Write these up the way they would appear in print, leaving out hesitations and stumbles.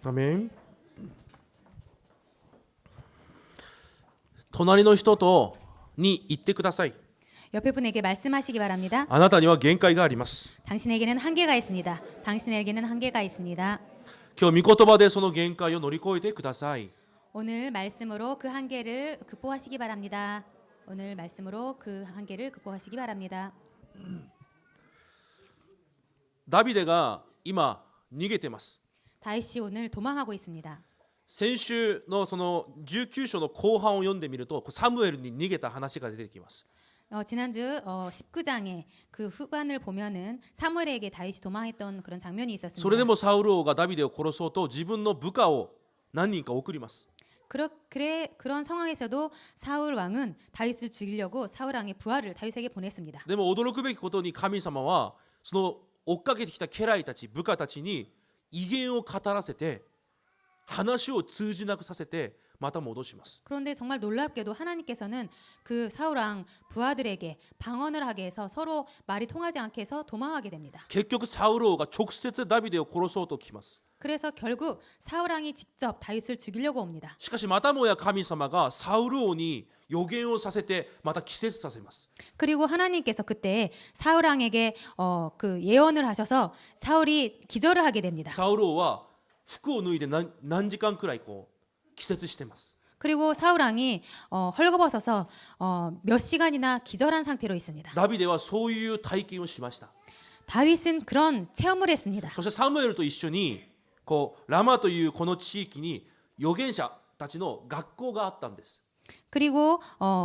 アメン。隣の人とに言ってください。 옆에 분에게 말씀하시기 바랍니다. あなたには限界があります。 당신에게는 한계가 있습니다. 당신에게는 한계가 있습니다. 今日御言葉でその限界を乗り越えてください。 오늘 말씀으로 그 한계를 극복하시기 바랍니다. 오늘 말씀으로 그 한계를 극복하시기 바랍니다. ダビデが今逃げてます。 다윗이 오늘 도망하고 있습니다. 先週のその19章の後半を読んでみるとサムエルに逃げた話が出てきます。 지난주 19장의 그 후반을 보면은 사무엘에게 다윗이 도망했던 그런 장면이 있었습니다. それでもサウル王がダビデを殺そうと自分の部下を何人か送ります。 그런 상황에서도 사울 왕은 다윗을 죽이려고 사울 왕의 부하를 다윗에게 보냈습니다. でも驚くべきことに神様はその追っかけてきた家来たち部下たちに威厳を語らせて話を通じなくさせてまた戻します。 그런데 정말 놀랍게도 하나님께서는 그 사울 왕 부하들에게 방언을 하게 해서 서로 말이 통하지 않게 해서 도망하게 됩니다. 結局サウル王が直接ダビデを殺そうと来ます。 그래서 결국 사울 왕이 직접 다윗을 죽이려고 옵니다. しかしまたもや神様がサウル王に予言をさせてまた季節させます。 그리고 하나님께서 그때 사울 왕에게 그 예언을 하셔서 사울이 기절을 하게 됩니다. サウル王は服を脱いで何時間くらい季節してます。 그리고 사울 왕이 헐거벗어서 몇 시간이나 기절한 상태로 있습니다. ダビデはそういう体験をしました。 다윗은 그런 체험을 했습니다. そしてサムエルと一緒にラマというこの地域に預言者たちの学校があったんです。 그리고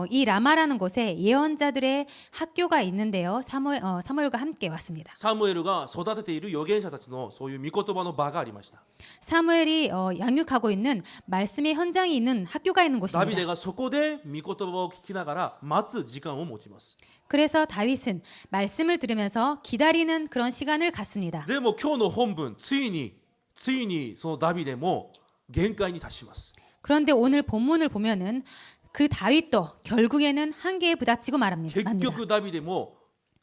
이 라마라는 곳에 예언자들의 학교가 있는데요. 사무엘과 함께 왔습니다. サムエルが育てている預言者たちのそういう御言葉の場がありました。 사무엘이 양육하고 있는 말씀의 현장이 있는 학교가 있는 ダビデ 곳입니다. がそこで御言葉を聞きながら待つ時間を持ちます。 그래서 다윗은 말씀을 들으면서 기다리는 그런 시간을 갖습니다. でも今日の本文ついにそのダビデも限界に達します。 그런데 오늘 본문을 보면은 그 다윗도 결국에는 한계에 부딪히고 結 말합니다. 局ダビデも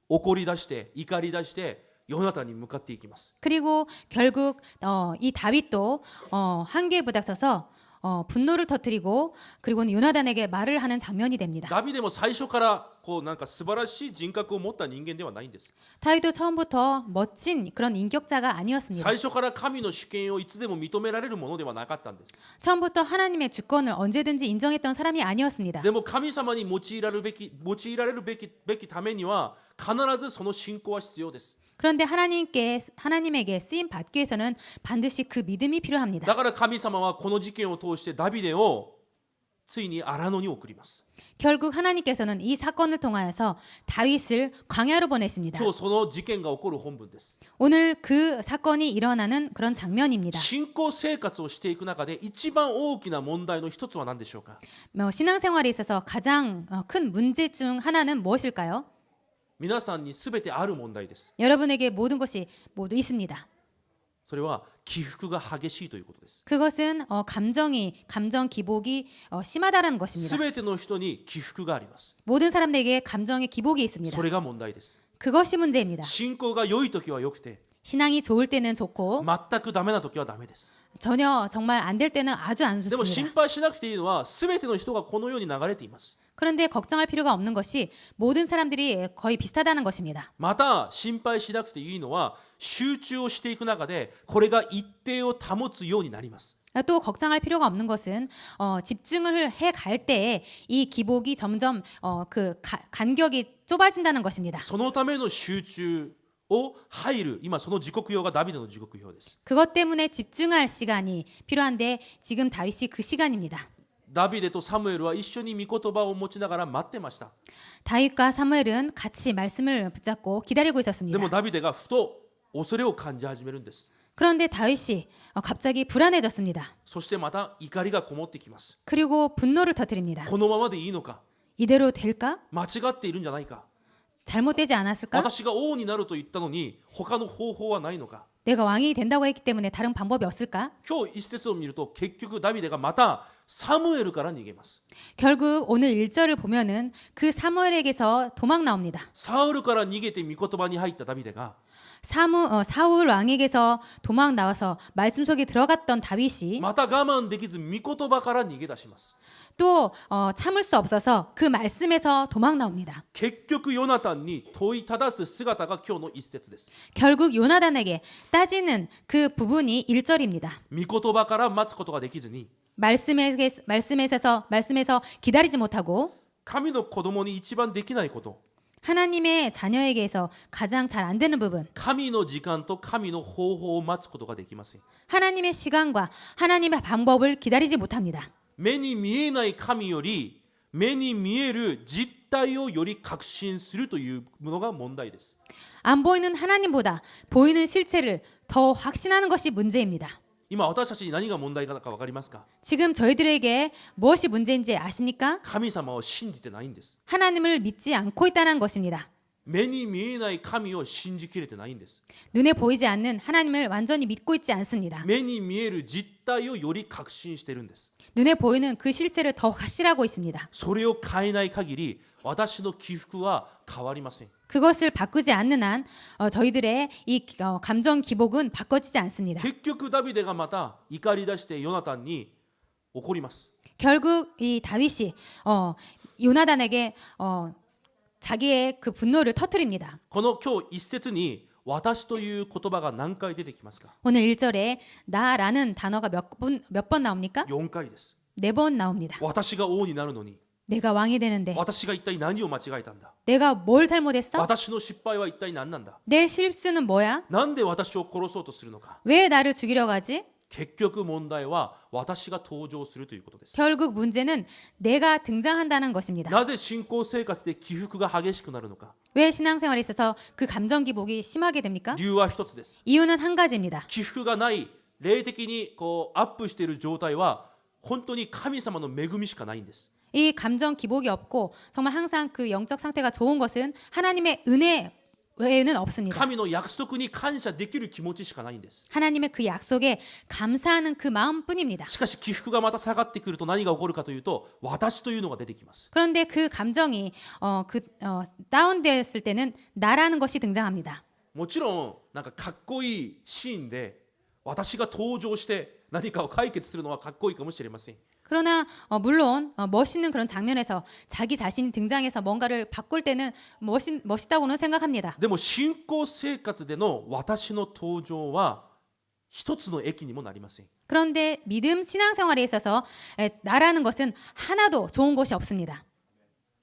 怒り出して怒り出してヨナタンに向かっていきます。 그리고 결국 이 다윗도 한계에 부닥쳐서 분노를 터뜨리고 그리고는 요나단에게 말을 하는 장면이 됩니다. ダビデも最初からなんか素晴らしい人格を持った人間ではないんです。 다윗도 처음부터 멋진 그런 인격자가 아니었습니다. 最初から神の主権をいつでも認められるものではなかったんです。 처음부터 하나님의 주권을 언제든지 인정했던 사람이 아니었습니다. でも神様に用いられるべきためには必ずその信仰は必要です。 그런데 하나님에게 쓰임 받기 위해서는 반드시 그 믿음이 필요합니다. だから神様はこの事件を通してダビデをついに荒野に送ります。 결국 하나님께서는 이 사건을 통하여서 다윗을 광야로 보냈습니다. 今日その事件が起こる本文です。 오늘 그 사건이 일어나는 그런 장면입니다. 信仰生活をしていく中で一番大きな問題の一つは何でしょうか。 신앙생활에 있어서 가장 큰 문제 중 하나는 무엇일까요? 皆さんに全てある問題です。 여러분에게 모든 것이 모두 있습니다. それは起伏が激しいということです。 그것은 감정 기복이 심하다라는 것입니다. 全ての人に起伏があります。 모든 사람들에게 감정의 기복이 있습니다. それが問題です。 그것이 문제입니다. 信仰が良い時は良くて 신앙이 좋을 때는 좋고 全くダメな時はダメです。 전혀 정말 안 될 때는 아주 안 でも心 좋습니다. 配しなくていいのは全ての人がこのように流れています。 그런데 걱정할 필요가 없는 것이 모든 사람들이 거의 비슷하다는 것입니다. また心配しなくていいのは集中をしていく中でこれが一定を保つようになります。 또 걱정할 필요가 없는 것은 집중을 해 갈 때에 이 기복이 점점 간격이 좁아진다는 것입니다. そのための集中を入る今その時刻表がダビデの時刻表です。 그것 때문에 집중할 시간이 필요한데 지금 다윗이 그 시간입니다. ダビデとサムエルは一緒に御言葉を持ちながら待ってました。 다윗과 사무엘은 같이 말씀을 붙잡고 기다리고 で 있었습니다. もダビデがふと恐れを感じ始めるんです。 그런데 다윗이 갑자기 불안해졌습니다. そしてまた怒りがこもってきます。 그리고 분노를 터뜨립니다. このままでいいのか、 이대로 될까? 間違っているんじゃないか、 잘못되지 않았을까? 私が王になると言ったのに他の方法はないのか。 내가 왕이 된다고 했기 때문에 다른 방법이 없을까? 今日一節を見ると結局ダビデがまたサムエルから逃げます。 결국 오늘 1절을 보면은 그 사무엘에게서 도망 나옵니다. サウルから逃げて御言葉に入ったダビデが 사울 왕에게서 도망 나와서 말씀 속에 들어갔던 다윗이 また我慢できず御言葉から逃げ出します。 또 참을 수 없어서 그 말씀에서 도망 나옵니다. 結局ヨナタンに問いただす姿が今日の一節です。 결국 요나단에게 따지는 그 부분이 1절입니다. 御言葉から待つことができずに 말씀에서 기다리지 못하고 神の子供に一番できないこと、 하나님의 자녀에게서 가장 잘 안 되는 부분, 神の時間と神の方法を待つことができません。 하나님의 시간과 하나님의 방법을 기다리지 못합니다. 目に見えない神より目に見える実態をより確信するというものが問題です。 안 보이는 하나님보다 보이는 실체를 더 확신하는 것이 문제입니다. 今私たちに何が問題か分かりますか？ 지금 저희들에게 무엇이 문제인지 아십니까? 神様を信じてないんです。 하나님을 믿지 않고 있다는 것입니다. 目に見えない神を信じきれてないんです。 눈에 보이지 않는 하나님을 완전히 믿고 있지 않습니다. 目に見える実態をより確信してるんです。 눈에 보이는 그 실체를 더 확실하고 있습니다. それを変えない限り私の起伏は変わりません。 그것을 바꾸지 않는 한 저희들의 이 감정 기복은 바꿔지지 않습니다. 結局ダビデがまた怒り出してヨナタンに怒ります。 결국 이 다윗이 요나단에게 자기의 그 분노를 터뜨립니다. この今日一節に私という言葉が何回出てきますか？ 오늘 1절에 나라는 단어가 몇 번 나옵니까? 4回です。 4번 나옵니다. 私が王になるのに 내가 왕이 되는데 私が一体何を間違えたんだ？ 내가 뭘 잘못했어? 私の失敗は一体何なんだ？ 내 실수는 뭐야? なんで私を殺そうとするのか？ 왜 나를 죽이려고 하지? 結局問題は私が登場するということです。 결국 문제는 내가 등장한다는 것입니다. なぜ信仰生活で起伏が激しくなるのか？ 왜 신앙생활에 있어서 그 감정 기복이 심하게 됩니까? 理由は一つです。 이유는 한 가지입니다. 起伏がない霊的にアップしている状態は本当に神様の恵みしかないんです。 이 감정 기복이 없고 정말 항상 그 영적 상태가 좋은 것은 하나님의 은혜 외에는 없습니다. 神の約束に感謝できる気持ちしかないんです。 하나님의 그 약속에 감사하는 그 마음뿐입니다. しかし起伏がまた下がってくると何が起こるかというと私というのが出てきます。 그런데 그 감정이 다운되었을 때는 나라는 것이 등장합니다. もちろんなんかかっこいいシーンで私が登場して何かを解決するのはかっこいいかもしれません。 그러나 물론 멋있는 그런 장면에서 자기 자신이 등장해서 뭔가를 바꿀 때는 멋있다고는 생각합니다. でも信仰生活での私の登場は一つの駅にもなりません。 그런데 믿음 신앙생활에 있어서 나라는 것은 하나도 좋은 것이 없습니다.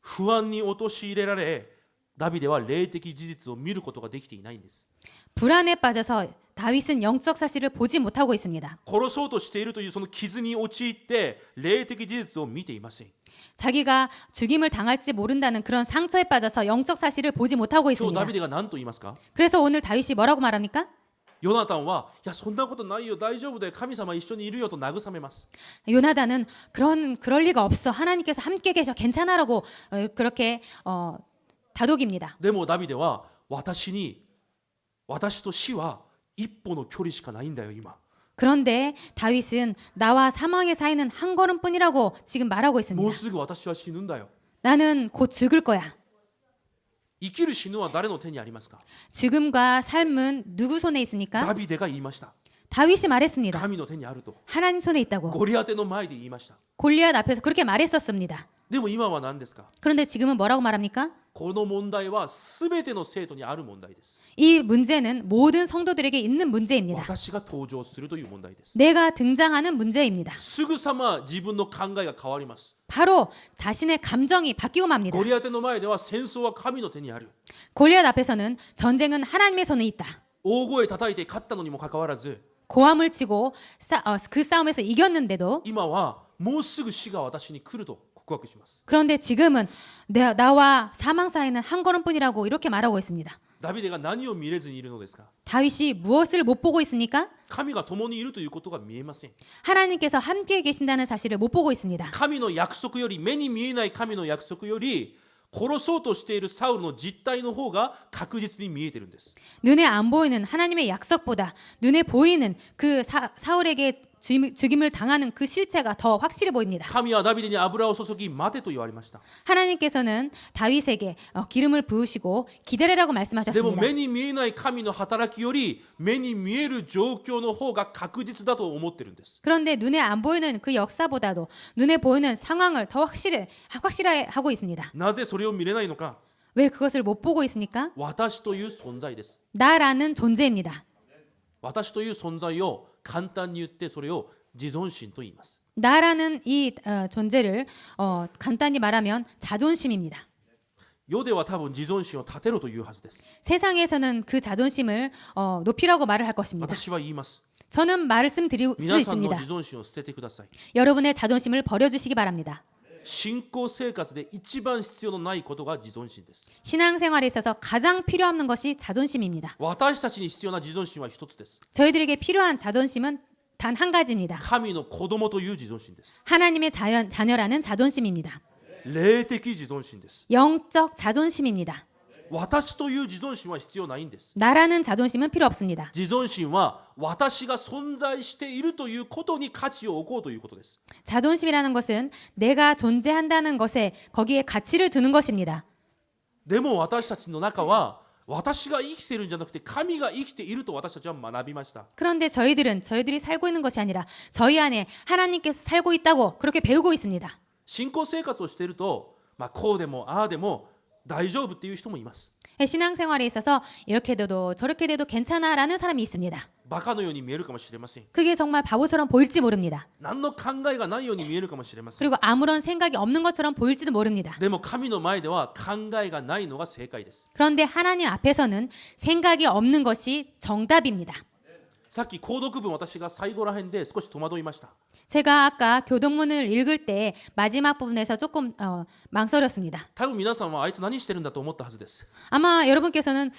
不安に陥れられダビデは霊的事実を見ることができていないんです。 불안에 빠져서 다윗은 영적 사실을 보지 못하고 있습니다. 殺そうとしているというその傷に陥って霊的事実を見ていません。 자기가 죽임을 당할지 모른다는 그런 상처에 빠져서 영적 사실을 보지 못하고 今日 있습니다. ダビデが何と言いますか？ 그래서 오늘 다윗이 뭐라고 말합니까? ヨナタンはいやそんなことないよ大丈夫だよ神様一緒にいるよと慰めます。 요나단은 그럴 리가 없어. 하나님께서 함께 계셔. 괜찮아라고 그렇게 다독입니다. でもダビデは私と死は一歩の距離しかないんだよ今。 그런데 다윗은 나와 사망의 사이는 한 걸음뿐이라고 지금 말하고 もう 있습니다. すぐ私は死ぬんだよ。 나는 곧 죽을 거야. 生きる死ぬは誰の手にありますか？ 죽음과 삶은 누구 손에 ダ 있습니까? ビデが言いました。 다윗이 말했습니다. 神の手にあると。 하나님 손에 있다고. ゴリアテの前で言いました。 골리앗 앞에서 그렇게 말했었습니다. でも今は何ですか？ 그런데 지금은 뭐라고 말합니까? この問題は全ての生徒にある問題です。 이 문제는 모든 성도들에게 있는 문제입니다. 私が登場するという問題です。 내가 등장하는 문제입니다. すぐさま自分の考えが変わります。 바로 자신의 감정이 바뀌고 맙니다. ゴリアテの前では戦争は神の手にある。 골리앗 앞에서는 전쟁은 하나님의 손에 있다. 大声叩いて勝ったのにもかかわらず 고함을 치고 그 싸움에서 이겼는데도 今はもうすぐ死が私に来ると告白します。 그런데 지금은 나와 사망 사이는 한 걸음뿐이라고 이렇게 말하고 있습니다. ダビデが何を見れずにいるのですか？ 다윗이 무엇을 못 보고 있습니까? 神が共にいるということが見えません。 하나님께서 함께 계신다는 사실을 못 보고 있습니다. 神の約束より目に見えない神の約束より殺そうとしているサウルの実態の方が確実に見えてるんです。 눈에 안 보이는 하나님의 약속보다 눈에 보이는 그 사울에게 죽임을 당하는 그 실체가 더 확실히 보입니다. 神はダビデに油を注ぎ待てと言われました。 하나님께서는 다윗에게 기름을 부으시고 기다리라고 でも 말씀하셨습니다. 目に見えない神の働きより目に見える状況の方が確実だと思ってるんです。 그런데 눈에 안 보이는 그 역사보다도 눈에 보이는 상황을 더 확실하고 있습니다. なぜそれを見れないのか。 왜 그것을 못 보고 있습니까? 私という存在です。 나라는 존재입니다. 私という存在を簡単に言ってそれを自尊心と言います。 나라는 이 존재를 간단히 말하면 자존심입니다. 世では多分自尊心を立てろというはずです。 세상에서는 그 자존심을 높이라고 말을 할 것입니다. 私は言います。 저는 말씀드릴 수 皆さんの 있습니다. 自尊心を捨ててください。 여러분의 자존심을 버려주시기 바랍니다. 信仰生活で一番必要のないことが自尊心です。 신앙생활에 있어서 가장 필요한 것이 자존심입니다. 私たちに必要な自尊心は一つです。 저희들에게 필요한 자존심은 단 한 가지입니다. 神の子供という自尊心です。 하나님의 자녀라는 자존심입니다. 霊的自尊心です。 영적 자존심입니다. 私という自尊心は必要ないんです。 나라는 자존심은 필요 없습니다. 自尊心は私が存在しているということに価値を置こうということです。 자존심이라는 것은 내가 존재한다는 것에 거기에 가치를 두는 것입니다. でも私たちの中は私が生きているんじゃなくて神が生きていると私たちは学びました。 그런데 저희들이 살고 있는 것이 아니라 저희 안에 하나님께서 살고 있다고 그렇게 배우고 있습니다. 信仰生活をしていると、こうでもああでも大丈夫っていう人もいます。 신앙생활에 있어서 이렇게 돼도 저렇게 돼도 괜찮아라는 사람이 있습니다. バカのように見えるかもしれません。 그게 정말 바보처럼 보일지 모릅니다. 何の考えがないように見えるかもしれません。 그리고 아무런 생각이 없는 것처럼 보일지도 모릅니다. でも神の前では考えがないのが正解です。 그런데 하나님 앞에서는 생각이 없는 것이 정답입니다. さっき購読文私が最後ら辺で少し戸惑いました。 제가 아까 교동문을 읽을 때 마지막 부분에서 조금 망설였습니다. 多分皆さんはあいつ何してるんだと思ったはずです。 아마 여러분께서는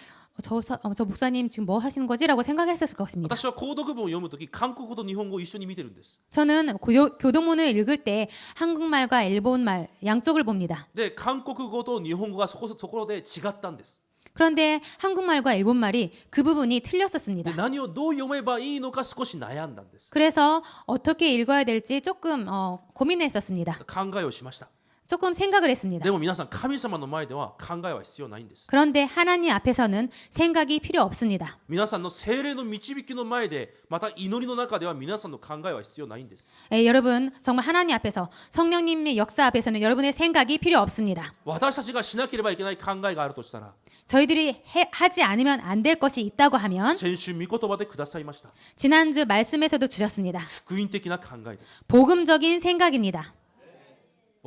저 목사님 지금 뭐 하시는 거지라고 생각했을 것입니다. 私は購読文を読むとき韓国語と日本語を一緒に見てるんです。 저는 교동문을 읽을 때 한국말과 일본말 양쪽을 봅니다. で韓国語と日本語がそこで違ったんです。 그런데 한국말과 일본말이 그 부분이 で 틀렸었습니다. 何をどう読めばいいのか少し悩んだんです。 그래서 어떻게 읽어야 될지 조금 고민했었습니다. 考えをしました。 조금 생각을 했습니다. でも皆さん神様の前では考えは必要ないんです。 그런데 하나님 앞에서는 생각이 필요 없습니다. 皆さんの聖霊の導きの前でまた祈りの中では皆さんの考えは必要ないんです。 여러분 정말 하나님 앞에서 성령님의 역사 앞에서는 여러분의 생각이 필요 없습니다. 私たちがしなければいけない考えがあるとしたら 저희들이 하지 않으면 안 될 것이 있다고 하면 先週御言葉でくださいました。 지난주 말씀에서도 주셨습니다. 福音的な考えです。 복음적인 생각입니다.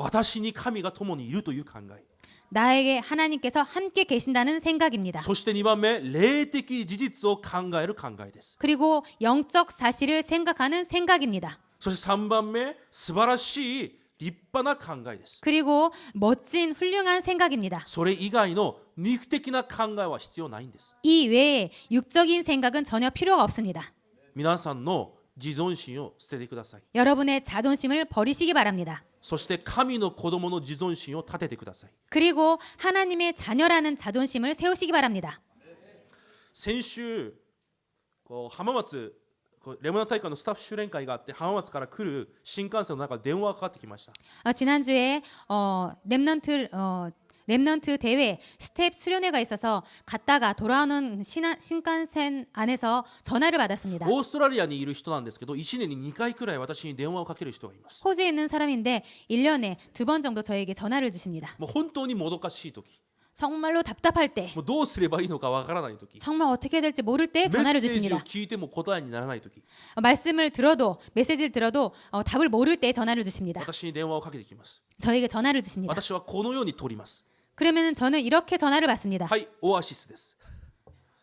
私に神が共にいるという考え。 나에게 하나님께서 함께 계신다는 생각입니다. そして2番目、霊的事実を考える考えです。 그리고 영적 사실을 생각하는 생각입니다. そして3番目、素晴らしい立派な考えです。 그리고 멋진 훌륭한 생각입니다. それ以外の肉的な考えは必要ないんです。 이 외에 육적인 생각은 전혀 필요가 없습니다. 皆さんの自尊心を捨ててください。 여러분의 자존심을 버리시기 바랍니다. そして神の子供の自尊心を立ててください。 그리고 하나님의 자존심을 세우시기 바랍니다. 先週浜松レモナ大会のスタッフ修練会があって浜松から来る新幹線の中で電話がかかってきました。 지난주에 렘넌트 대회 스텝 수련회가 있어서 갔다가 돌아오는 신칸센 안에서 전화를 받았습니다. オーストラリアにいる人なんですけど1年に2回くらい私に電話をかける人がいます。 호주에 있는 사람인데 1년에 2번 정도 저에게 전화를 주십니다. もう本当にもどかしい時、 정말로 답답할 때, もうどうすればいいのかわからない時、 정말 어떻게 해야 될지 모를 때 メ 전화를 ッセージを 주십니다. 聞いても答えにならない時、 메시지를 들어도 답을 모를 때 전화를 주십니다. 私に電話をかけてきます。 저에게 전화를 주십니다. 私はこのように取ります。 그러면 저는 이렇게 전화를 받습니다. はい、オアシスです。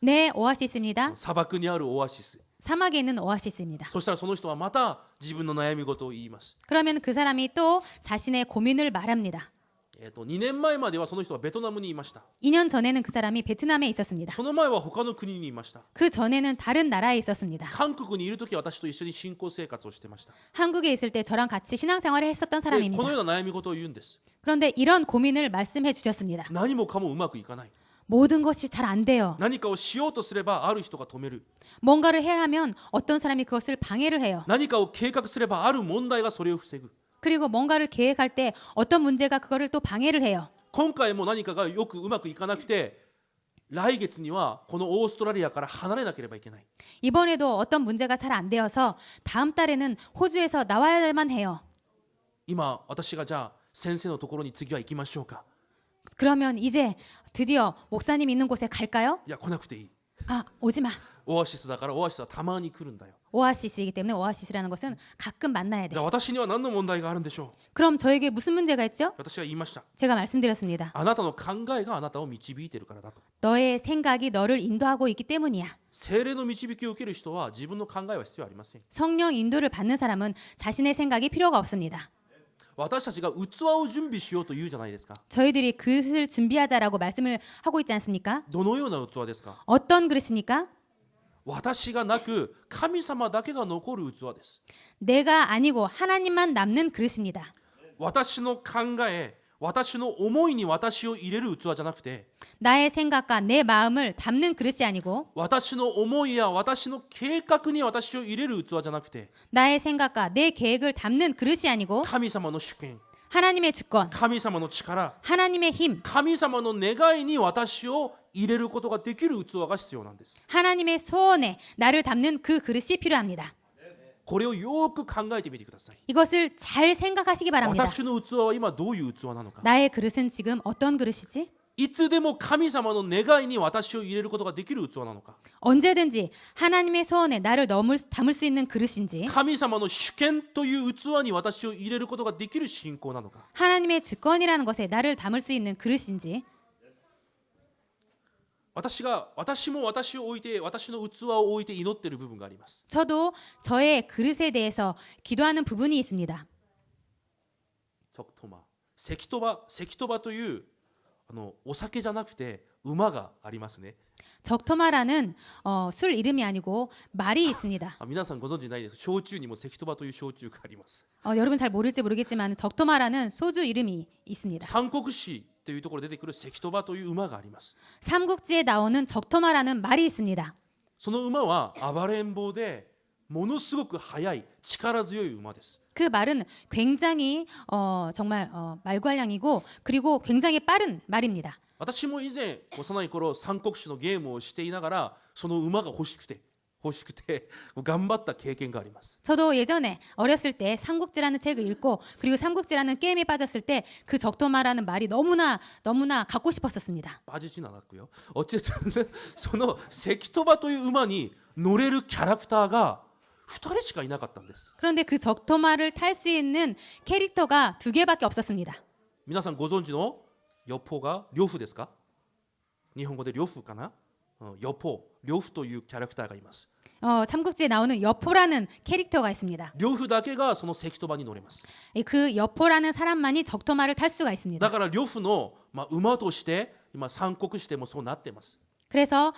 네, 오아시스입니다. 砂漠にあるオアシス。 사막에 있는 오아시스입니다. そしたらその人はまた自分の悩み事を言います。 그러면 그 사람이 또 자신의 고민을 말합니다. 2年前まではその人はベトナムにいました。 2년 전에는 그 사람이 베트남에 있었습니다. その前は他の国にいました。 그 전에는 다른 나라에 있었습니다. 韓国にいる時は私と一緒に信仰生活をしてました。 한국에 있을 때 저랑 같이 신앙생활을 했었던 でこ 사람입니다. のような悩み事を言うんです。 그런데 이런 고민을 말씀해 주셨습니다. 何もかもうまくいかない。 모든 것이 잘 안 돼요. 何かをしようとすればある人が止める。 뭔가를 해야 하면 어떤 사람이 그것을 방해를 해요. 何かを計画すればある問題がそれを防ぐ。 그리고 뭔가를 계획할 때 어떤 문제가 그거를 또 방해를 해요. 今回も何かがよくうまくいかなくて来月にはこのオーストラリアから離れなければいけない。 이번에도 어떤 문제가 잘 안 되어서 다음 달에는 호주에서 나와야만 해요. 今私がじゃあ先生のところに次は行きましょうか。 그러면 이제 드디어 목사님 있는 곳에 갈까요? いや来なくていい。 아, 오지 마. オアシスだからオアシスはたまに来るんだよ。 오아시스이기 때문에 오아시스라는 것은 가끔 만나야 じゃ 돼. あ私には何の問題があるんでしょう。 그럼 저에게 무슨 문제가 있죠? 私は言いました。 제가 말씀드렸습니다. あなたの考えがあなたを導いているからだと。 너의 생각이 너를 인도하고 있기 때문이야. 聖霊の導きを受ける人は自分の考えは必要ありません。 성령 인도를 받는 사람은 자신의 생각이 필요가 없습니다. 私たちが器を準備しようと言うじゃないですか。 저희들이 그릇을 준비하자라고 말씀을 하고 있지 않습니까? どのような器ですか。 어떤 그릇입니까? 私がなく神様だけが残る器です。 내가 아니고 하나님만 남는 그릇입니다. 私の考え、私の思いに私を入れる器じゃなくて、 나의 생각과 내 마음을 담는 그릇이 아니고 私の思いや私の計画に私を入れる器じゃなくて、 나의 생각과 내 계획을 담는 그릇이 아니고 神様の主権、 하나님의 주권, 神様の力、 하나님의 힘, 神様の願いに私を入れることができる器が必要なんです。 하나님의 소원에 나를 담는 그 그릇이 필요합니다. これをよく考えてみてください。 이것을 잘 생각하시기 바랍니다. 私の器は今どういう器なのか。 나의 그릇은 지금 어떤 그릇이지? いつでも神様の願いに私を入れることができる器なのか。 언제든지 하나님의 소원에 나를 담을 수 있는 그릇인지 神様の主権という器に私を入れることができる信仰なのか。 하나님의 주권이라는 것에 나를 담을 수 있는 그릇인지 私も私を置いて私の器を置いて祈っている部分があります。 저도 저의 그릇에 대해서 기도하는 부분이 있습니다. 関戸場というお酒じゃなくて馬がありますね。 적토마라는 술 이름이 아니고 말이 있습니다. 皆さんご存知ないです。焼酎にも関戸場という焼酎があります。 여러분 잘 모를지 모르겠지만 적토마라는 소주 이름이 있습니다. 三国志というところで出てくる関戸場という馬があります。 삼국지에 나오는 적토마라는 말이 있습니다. その馬は暴れん坊でものすごく速い力強い馬です。 그 말은 굉장히 정말 말괄량이고 그리고 굉장히 빠른 말입니다. 私も以前幼い頃三国志のゲームをしていながらその馬が欲しくて頑張った経験があります。 저도 예전에 어렸을 때 삼국지라는 책을 읽고 그리고 삼국지라는 게임에 빠졌을 때 그 적토마라는 말이 너무나 갖고 싶었었습니다. 빠지진 않았고요. 어쨌든 その関戸場という馬に乗れるキャラクターが2人しかいなかったんです。 그런데 그 적토마를 탈 수 있는 캐릭터가 2개밖에 없었습니다. 皆さんご存知のヨポが呂布ですか。日本語で呂布かな。ヨポ、呂布というキャラクターがいます。 삼국지에 나오는 여포라는 캐릭터가 있습니다. 呂布だけがその関戸場に乗れます。 그 여포라는 사람만이 적토마를 탈 수가 있습니다. だから呂布の馬として今三国志でもそうなっています。 그래서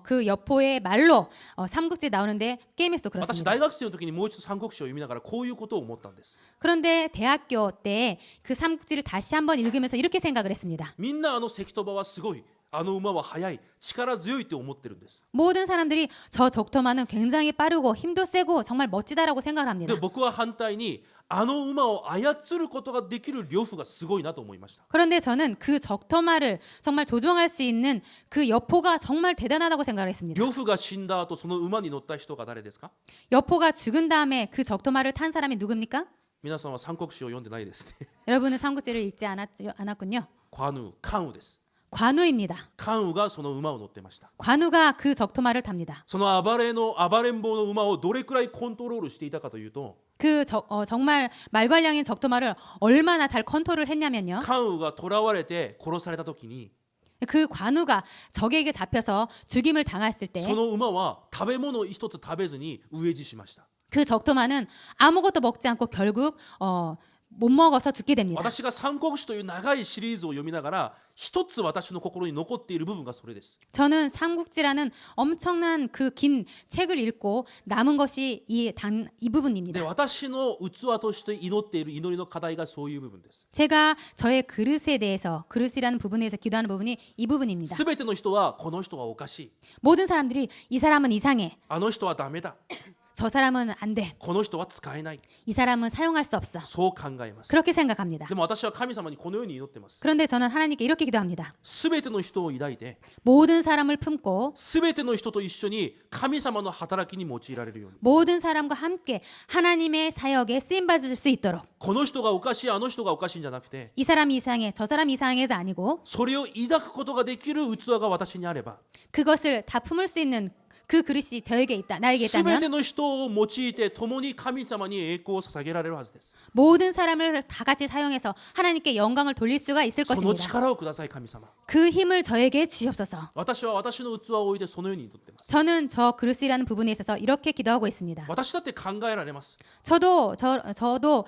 그 여포의 말로 삼국지에 나오는데 게임에서도 私 그렇습니다. 大学生の時にもう一度三国志を読みながらこういうことを思ったんです。 그런데 대학교 때 그 삼국지를 다시 한번 읽으면서 이렇게 생각을 했습니다. みんな関戸場はすごい、馬は速い、力強いって思ってるんです。 모든 사람들이 저 적토마는 굉장히 빠르고 힘도 세고 정말 멋지다라고 생각을 합니다. で僕は反対に馬を操ることができる呂布がすごいなと思いました。 그런데 저는 그 적토마를 정말 조종할 수 있는 그 여포가 정말 대단하다고 생각을 했습니다. 呂布が死んだ後その馬に乗った人が誰ですか。 여포가 죽은 다음에 그 적토마를 탄 사람이 누굽니까? 皆さんは三国志を読んでないですね。 여러분은 삼국지를 읽지 않았군요. 関羽です。 관우입니다. 関羽がその馬を乗ってました。 관우가 그 적토마를 탑니다. その暴れん坊の馬をどれくらいコントロールしていたかというと、 그 정말 말괄량인 적토마를 얼마나 잘 컨트롤을 했냐면요. 関羽が囚われて殺された時に 그 관우가 적에게 잡혀서 죽임을 당했을 때 その馬は食べ物一つ食べずに飢え死しました。 그 적토마는 아무것도 먹지 않고 결국 못 먹어서 죽게 됩니다. 私が三国志という長いシリーズを読みながら一つ私の心に残っている部分がそれです。 저는 삼국지라는 엄청난 그 긴 책을 읽고 남은 것이 이 부분입니다. で私の器として祈っている祈りの課題がそういう部分です。 제가 저의 그릇에 대해서 그릇이라는 부분에서 기도하는 부분이 이 부분입니다. すべての人はこの人はおかしい、 모든 사람들이 이 사람은 이상해. あの人はダメだ、 저 사람은 안 돼. この人は使えない、 이 사람은 사용할 수 없어. そう考えます。 그렇게 생각합니다. でも私は神様にこのように祈ってます。 그런데 저는 하나님께 이렇게 기도합니다. すべての人を抱いて 모든 사람을 품고 すべての人と一緒に神様の働きに用いられるように、 모든 사람과 함께 하나님의 사역에 쓰임 받을 수 있도록 この人がおかしいあの人がおかしいんじゃなくて 이 사람이 이상해 저 사람이 이상해가 아니고 それを抱くことができる器が私にあれば 그것을 다 품을 수 있는 그 그릇이 저에게 있다, 나에게 すべて 있다면 の人を用いて共に神様に栄光を捧げられるはずです。 모든 사람을 다 같이 사용해서 하나님께 영광을 돌릴 수가 있을 その 것입니다. 力をください神様。 그 힘을 저에게 주시옵소서. 私は私の器を置いてそのように祈っています。 저는 저 그릇이라는 부분에 있어서 이렇게 기도하고 있습니다. 私だって考えられます。 저도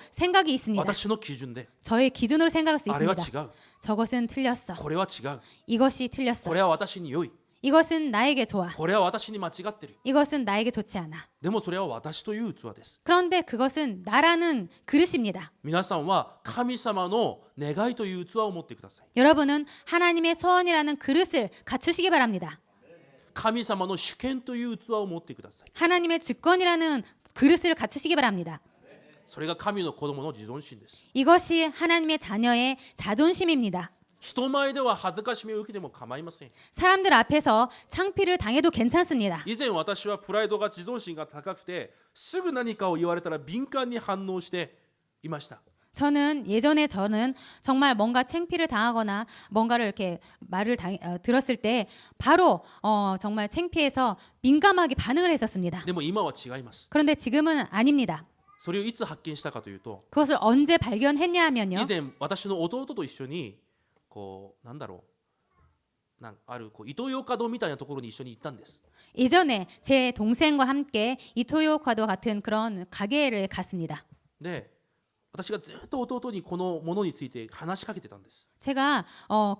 생각이 있습니다. 私の基準で 저의 기준으로 생각할 수 あれは 있습니다. 違う、 저것은 틀렸어. これは違う、 이것이 틀렸어. これは私に良い、 이것은 나에게 좋아. これは私に間違ってる。 이것은 나에게 좋지 않아. でもそれは私という器です。 그런데 그것은 나라는 그릇입니다. 皆さんは神様の願いという器を持ってください。 여러분은 하나님의 소원이라는 그릇을 갖추시기 바랍니다. 神様の主権という器を持ってください。 하나님의 주권이라는 그릇을 갖추시기 바랍니다. それが神の子供の自尊心です。 이것이 하나님의 자녀의 자존심입니다. 人前では恥ずかしみを受けても構いません。 사람들 앞에서 창피를 당해도 괜찮습니다. 以前私はプライドが自尊心が高くてすぐ何かを言われたら敏感に反応していました。 예전에 저는 정말 뭔가 창피를 당하거나 뭔가를 이렇게 말을 들었을 때 바로 정말 창피해서 민감하게 반응을 했었습니다. でも今は違います。 그런데 지금은 아닙니다. それをいつ発見したかというと、 그것을 언제 발견했냐 以 하면요. 前私の弟と一緒にこうなんだろう、あるこうイトーヨーカドーみたいなところに一緒に行ったんです。 예전에 제 동생과 함께 이토요카도 같은 그런 가게를 갔습니다. で、私がずっと弟にこのものについて話しかけてたんです。 제가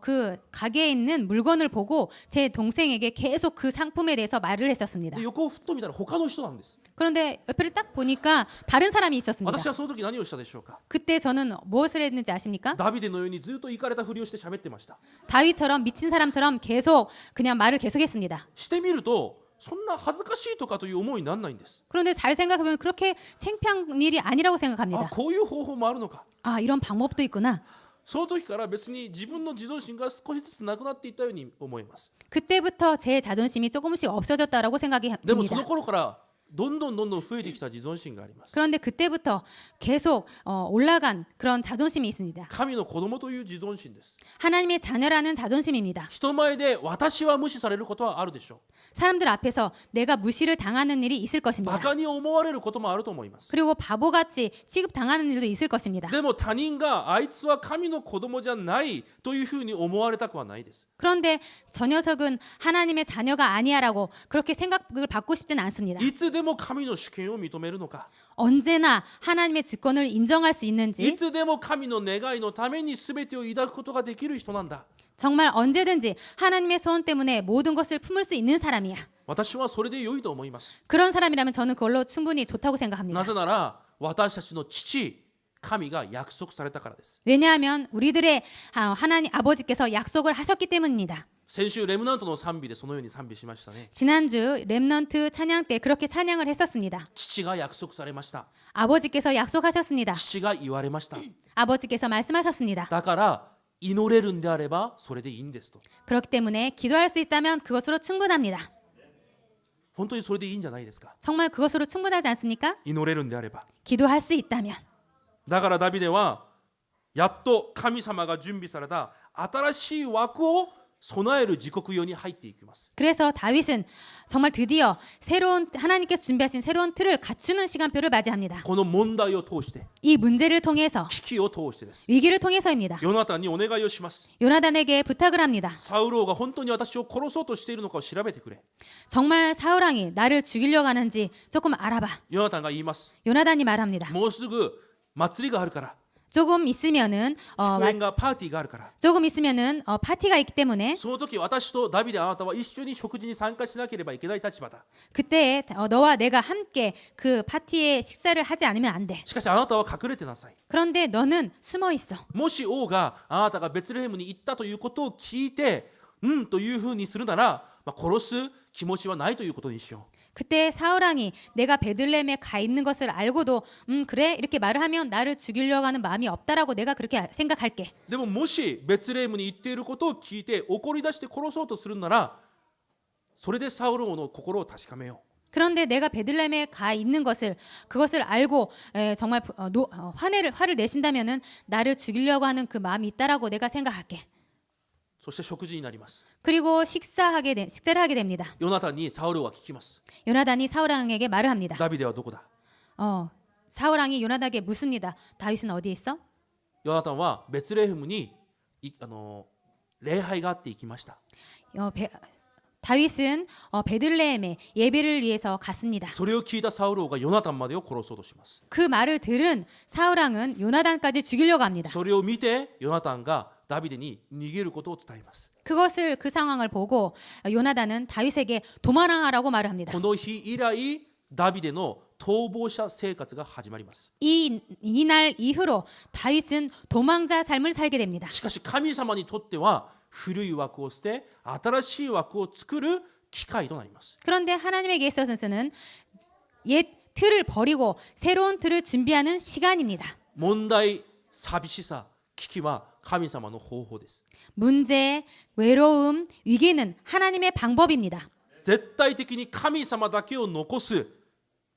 그 가게에 있는 물건을 보고 제 동생에게 계속 그 상품에 대해서 말을 했었습니다. で横をふっと見たら他の人なんです。 그런데 옆에를 딱 보니까 다른 사람이 있었습니다. 私はその時何をしたでしょうか。 그때 저는 무엇을 했는지 아십니까? ダビデのようにずっとイカれたふりをして喋ってました。 다윗처럼 미친 사람처럼 계속 그냥 말을 계속했습니다. してみるとそんな恥ずかしいとかという思いにならないんです。 그런데 잘 생각해보면 그렇게 창피한 일이 아니라고 あ、 생각합니다. こういう方法もあるのか。 아, 이런 방법도 있구나. その時から別に自分の自尊心が少しずつなくなっていったように思います。 그때부터 제 자존심이 조금씩 없어졌다라고 생각이 でもそ 듭니다. の頃からどんどん増えてきた自尊心があります。 그런데 그때부터 계속 올라간 그런 자존심이 있습니다. 神の子供という自尊心です。 하나님의 자녀라는 자존심입니다. 人前で私は無視されることはあるでしょ 사람들 앞에서 내가 무시를 당하는 일이 있을 う。 것입니다. バカに思われることもあると思います。 그리고 바보같이 취급당하는 일도 있을 것입니다. でも他人があいつは神の子供じゃないというふうに思われたくはないです。 그런데 저 녀석은 하나님의 자녀가 아니야라고 그렇게 생각을 받고 싶지는 않습니다. いつでも神の主権を認めるのか、 언제나 하나님의 주권을 인정할 수 い 있는지 つでも神の願いのために全てを抱くことができる人なんだ。 정말 언제든지 하나님의 소원 때문에 모든 것을 품을 수 있는 사람이야. 私はそれで良いと思います。 그런 사람이라면 저는 그걸로 충분히 좋다고 생각합니다. なぜなら私たちの父神が約束されたからです。 왜냐하면 우리들의 하나님 아버지께서 약속을 하셨기 때문입니다. 先週レムナントの賛美でそのように賛美しましたね。 지난주 랩넌트 찬양 때 그렇게 찬양을 했었습니다. 父が約束されました。 아버지께서 약속하셨습니다. 父が言われました。 아버지께서 말씀하셨습니다. だから祈れるんであればそれでいいんですと。 그렇기 때문에 기도할 수 있다면 그것으로 충분합니다. 本当にそれでいいんじゃないですか。 정말 그것으로 충분하지 않습니까? 祈れるんであれば。 기도할 수 있다면. だからダビデはやっと神様が準備された新しい枠を備える時刻世に入っていきます。 그래서 다윗은 정말 드디어 새로운 하나님께서 준비하신 새로운 틀을 갖추는 시간표를 맞이합니다. この問題を通して、 이 문제를 통해서 危機を通してです。 위기를 통해서입니다. ヨナタンにお願いをします。 요나단에게 부탁을 합니다. サウル王が本当に私を殺そうとしているのかを調べてくれ。 정말 사울왕이 나를 죽이려고 하는지 조금 알아봐. ヨナタンが言います。 요나단이 말합니다. もうすぐ祭りがあるから、 조금 있으면은 祝宴がパーティーがあるから 조금 있으면은 파티가 있기 때문에 その時私とダビデあなたは一緒に食事に参加しなければいけない立場だ 그때 너와 내가 함께 그 파티에 식사를 하지 않으면 안 돼. しかしあなたは隠れてなさい 그런데 너는 숨어 있어. もし王があなたがベツレヘムに行ったということを聞いてというふうにするなら、殺す気持ちはないということにしよ 그때 사울왕이 내가 베들레헴에 가 있는 것을 알고도 그래 이렇게 말을 하면 나를 죽이려고 하는 마음이 없다라고 내가 그렇게 생각할게. うでももしベツレヘムに行っていることを聞いて怒り出して殺そうとするならそれでサウル王の心を確かめよう 그런데 내가 베들레헴에 가 있는 그것을 알고 정말 화를 내신다면은 나를 죽이려고 하는 그 마음이 있다라고 내가 생각할게. そして食事になります 그리고 식사를 하게 됩니다. ヨナタンにサウルは聞きます 요나단이 사울왕에게 말을 합니다. ダビデはどこだ 사울왕이 요나단에게 묻습니다. 다윗은 어디에 있어? ヨナタンはベツレヘムに礼拝があって行きました 다윗은 베들레헴에 예배를 위해서 갔습니다. それを聞いたサウル王がヨナタンまでを殺そうとします 그 말을 들은 사울왕은 요나단까지 죽이려고 합니다. それを見てヨナタンがダビデに逃げることを伝えます 그 상황을 보고 요나단은 다윗에게 도망하라고 말을 합니다. この日以来ダビデの逃亡者生活が始まります 이날 이후로 다윗은 도망자 삶을 살게 됩니다. しかし神様にとっては古い枠を捨て新しい枠を作る機会となります 그런데 하나님에게 있어서는 옛 틀을 버리고 새로운 틀을 준비하는 시간입니다. 問題、寂しさ、危機は神様の方法です 문제, 외로움, 위기는 하나님의 방법입니다. 絶対的に神様だけを残す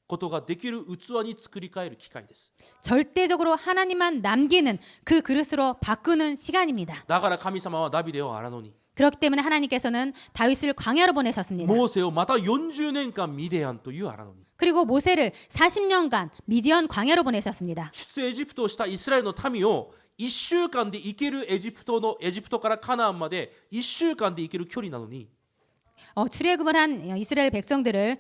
ことができる器に作り変える機会です 절대적으로 하나님만 남기는 그 그릇으로 바꾸는 시간입니다. だから神様はダビデを荒野に 그렇기 때문에 하나님께서는 다윗을 광야로 보내셨습니다. モーセをまた40年間ミディアンという荒野に 그리고 모세를 40년간 미디안 광야로 보내셨습니다. 出エジプトをしたイスラエルの民を1週間で行けるエジプトからカナンまで1週間で行ける距離なのに 출애굽을 한 이스라엘 백성들을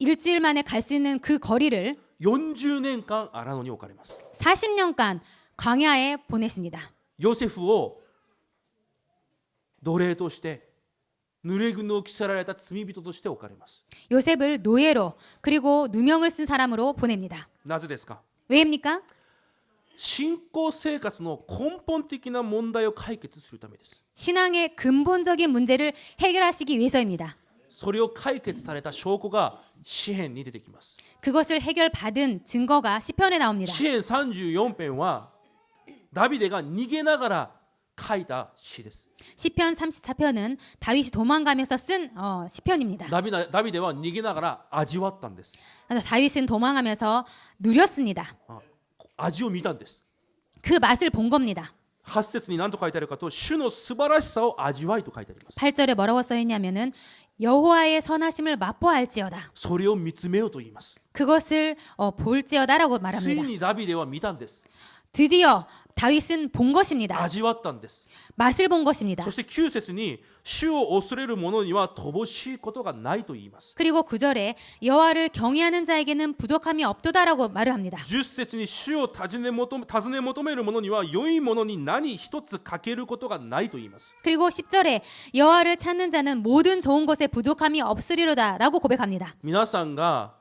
일주일 만에 갈 수 있는 그 거리를 40年間荒野に置かれます 40년간 광야에 보냈습니다. ヨセフを奴隷として濡れ衣を着せられた罪人として置かれます 요셉을 노예로 그리고 누명을 쓴 사람으로 보냅니다. なぜですか 왜입니까? 信仰生活の根本的な問題を解決するためです 신앙의 근본적인 문제를 해결하시기 위해서입니다. それを解決された証拠が詩編に出てきます 그것을 해결받은 증거가 시편에 나옵니다. 詩編34編はダビデが逃げながら書いた詩です 시편 34편은 다윗이 도망가면서 쓴 시편입니다. ダビデは逃げながら味わったんです 그래서 다윗은 도망하면서 누렸습니다. 味を見たんです 그 맛을 본 겁니다. 8節に何と書いてあるかと主の素晴らしさを味わいと書いてあります 8절에 뭐라고 써 있냐면은 여호와의 선하심을 맛보알지어다. それを見つめようと言います 그것을 볼지어다라고 つい 말합니다. にダビデは見たんです 드디어 다윗은 본 것입니다. 味わったんです 맛을 본 것입니다. そして9節に主を恐れる者には乏しいことがないと言います 그리고 9절에 여호와를 경외하는 자에게는 부족함이 없도다라고 말을 합니다. 10節に主を尋ね求める者には良いものに何一つ欠けることがないと言います 그리고 10절에 여호와를 찾는 자는 모든 좋은 것에 부족함이 없으리로다라고 고백합니다. 皆さんが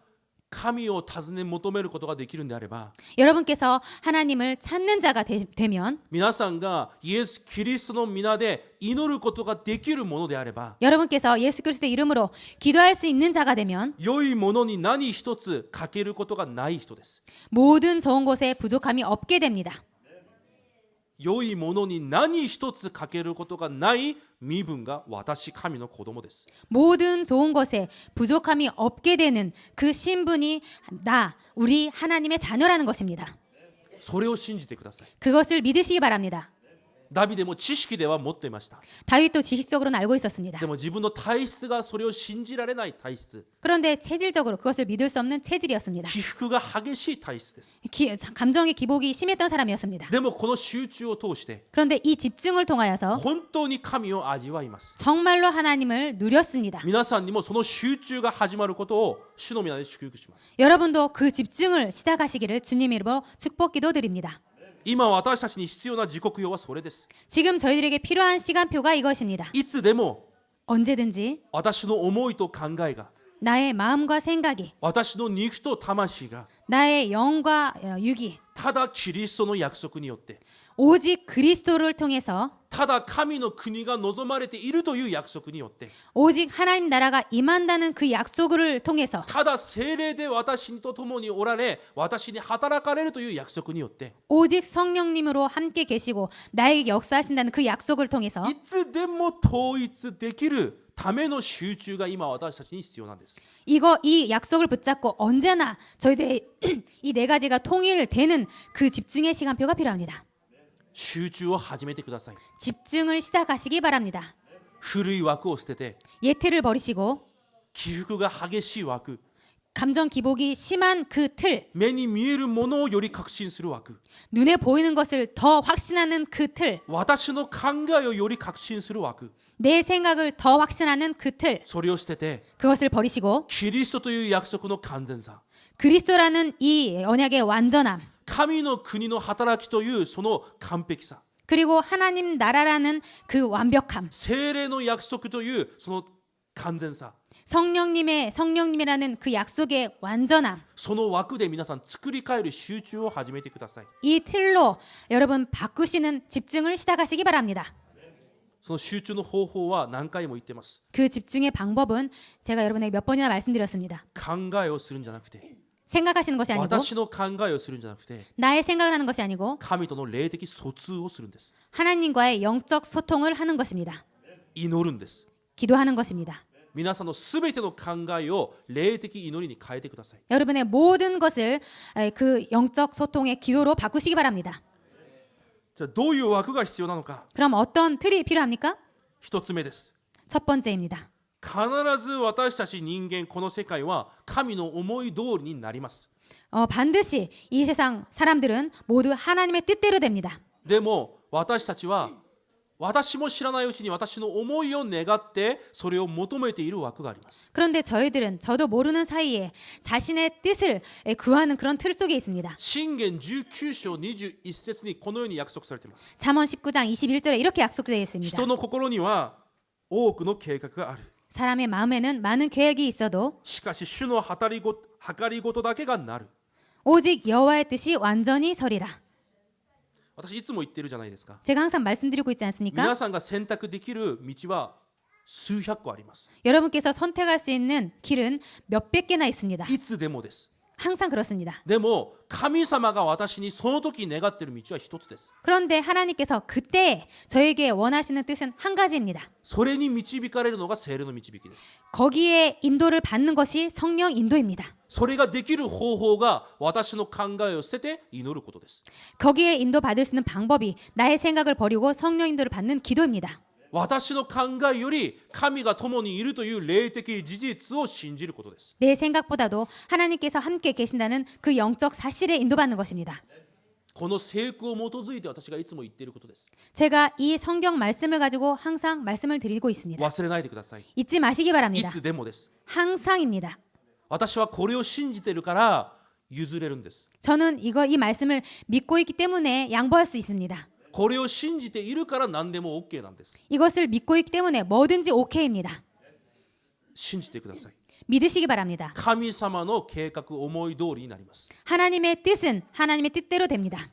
神を尋ね求めることができるんであれば 여러분께서 하나님을 찾는 자가 되면 皆さんがイエス・キリストの皆で祈ることができるものであれば 여러분께서 예수 그리스도의 이름으로 기도할 수 있는 자가 되면 良いものに何一つ欠けることがない人です 모든 좋은 것에 부족함이 없게 됩니다. 良いものに何一つ欠けることがない身分が私神の子供です 모든 좋은 것에 부족함이 없게 되는 그 신분이 우리 하나님의 자녀라는 것입니다. それを信じてください 그것을 믿으시기 바랍니다. ダビデも知識では持っていました 다윗도 지식적으로는 알고 있었습니다. でも自分の体質がそれを信じられない体質 그런데 체질적으로 그것을 믿을 수 없는 체질이었습니다. 起伏が激しい体質です 감정의 기복이 심했던 사람이었습니다. でもこの集中を通して 그런데 이 집중을 통하여서 本当に神を味わいます 정말로 하나님을 누렸습니다. 皆さんにもその集中が始まることを主の皆で祝福します 여러분도 그 집중을 시작하시기를 주님 이름으로 축복 기도드립니다. 今私たちに必要な時刻表はそれです。 지금 저희들에게 필요한 시간표가 이것입니다. いつでも 언제든지 私の思いと考えが 나의 마음과 생각이 私の肉と魂が 나의 영과 육이 ただキリストの約束によって 오직 그리스도를 통해서 ただ神の国が望まれているという約束によって 오직 하나님 나라가 임한다는 그 약속을 통해서 ただ聖霊で私と共におられ私に働かれるという約束によって 오직 성령님으로 함께 계시고 나에게 역사하신다는 그 약속을 통해서 いつでも統一できるための集中が今私たちに必要なんです。 이 약속을 붙잡고 언제나 저희들의 이 네 가지가 통일되는 그 집중의 시간표가 필요합니다. 集中を始めてください。 집중을 시작하시기 바랍니다. 古い枠を捨てて 예틀을 버리시고 起伏が激しい枠 감정 기복이 심한 그 틀, 目に見えるものをより確信する枠 눈에 보이는 것을 더 확신하는 그 틀, 私の考えをより確信する枠 내 생각을 더 확신하는 그 틀, それを捨てて 그것을 버리시고 キリストという約束の完全さ 그리스도라는 이 언약의 완전함, 神の国の働きというその完璧さ 그리고 하나님 나라라는 그 완벽함, 聖霊の約束というその完全さ 성령님이라는 그 약속의 완전함, その枠で皆さん作り変える集中を始めてください。 이 틀로 여러분 바꾸시는 집중을 시작하시기 바랍니다. その集中の方法は何回も言ってます。 그 집중의 방법은 제가 여러분에게 몇 번이나 말씀드렸습니다. 考えをするんじゃなくて 생각하시는 것이 아니고 私の考えをするんじゃなくて 나의 생각을 하는 것이 아니고 神との霊的疎通をするんです。 하나님과의 영적 소통을 하는 것입니다. 祈るんです。 기도하는 것입니다. 皆さんのすべての考えを霊的祈りに変えてください。 여러분의 모든 것을 그 영적 소통의 기도로 바꾸시기 바랍니다. じゃあどういう枠が必要なのか。 그럼 어떤 틀이 필요합니까? 一つ目です。 첫 번째입니다. 必ず私たち人間この世界は神の思い通りになります。 반드시 이 세상 사람들은 모두 하나님의 뜻대로 됩니다. でも私たちは私も知らないうちに私の思いを願ってそれを求めている枠があります。 그런데 저희들은 저도 모르는 사이에 자신의 뜻을 구하는 그런 틀 속에 있습니다. 箴言19章21節にこのように約束されています。 잠언 19장 21절에 이렇게 약속되어 있습니다. 人の心には多くの計画がある。 사람의 마음에는 많은 계획이 있어도 しかし主の計りごとだけがなる。 오직 여호와의 뜻이 완전히 서리라. 私いつも言ってるじゃないですか。 제가 항상 말씀드리고 있지 않습니까? 皆さんが選択できる道は数百個あります。 여러분께서 선택할 수 있는 길은 몇백 개나 있습니다. いつでもです。 항상 그렇습니다. でも神様が私にその時願っている道は一つです。 그런데 하나님께서 그때 저에게 원하시는 뜻은 한 가지입니다. それに導かれるのが聖霊の導きです。 거기에 인도를 받는 것이 성령 인도입니다. それができる方法が私の考えを捨てて祈ることです。 거기에 인도 받을 수 있는 방법이 나의 생각을 버리고 성령 인도를 받는 기도입니다. 私の考えより神が共にいるという霊的事実を信じることです。 내 생각보다도 하나님께서 함께 계신다는 그 영적 사실에 인도받는 것입니다. この聖句を基づいて私がいつも言っていることです。 제가 이 성경 말씀을 가지고 항상 말씀을 드리고 있습니다. 忘れないでください。 잊지 마시기 い 바랍니다. つでもです。 항상입니다. 私はこれを信じているから譲れるんです。 저는 이 말씀을 믿고 있기 때문에 양보할 수 있습니다. これを信じているから何でも OK なんです。 이것을 믿고 있기 때문에 뭐든지 오케이입니다. 信じてください。 믿으시기 바랍니다. 神様の計画思い通りになります。 하나님의 뜻은 하나님의 뜻대로 됩니다.